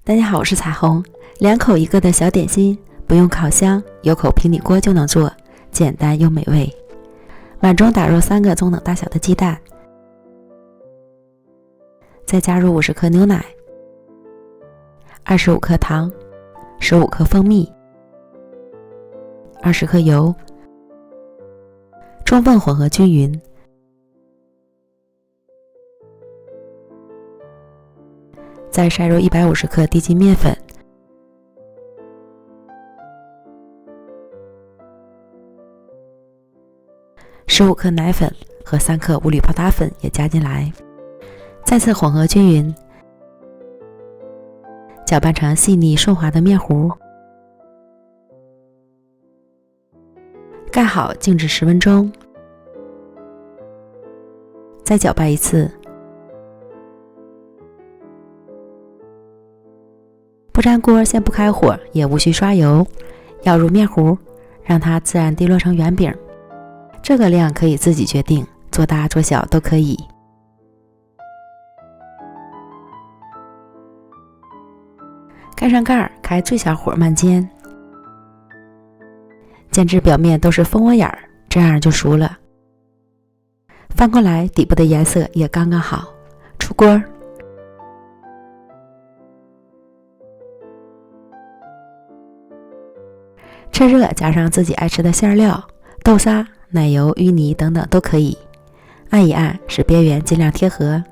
大家好，我是彩虹。2口一个的小点心，不用烤箱，有口平底锅就能做，简单又美味。碗中打入3个中等大小的鸡蛋，再加入50克牛奶、25克糖、15克蜂蜜、20克油，充分混合均匀。再筛入150克低筋面粉，15克奶粉和3克无铝泡打粉也加进来，再次混合均匀，搅拌成细腻顺滑的面糊，盖好静置10分钟，再搅拌一次。不粘锅先不开火，也无需刷油，舀入面糊，让它自然滴落成圆饼。这个量可以自己决定，做大做小都可以。盖上盖，开最小火慢煎，煎至表面都是蜂窝眼儿，这样就熟了。翻过来，底部的颜色也刚刚好，出锅。趁热加上自己爱吃的馅料，豆沙、奶油、芋泥等等都可以，按一按，使边缘尽量贴合。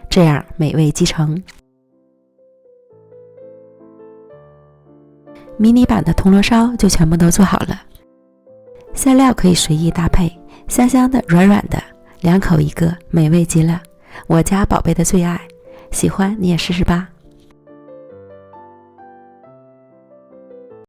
这样美味即成。迷你版的铜锣烧就全部都做好了，馅料可以随意搭配，香香的、软软的，2口一个，美味极了。我家宝贝的最爱，喜欢你也试试吧。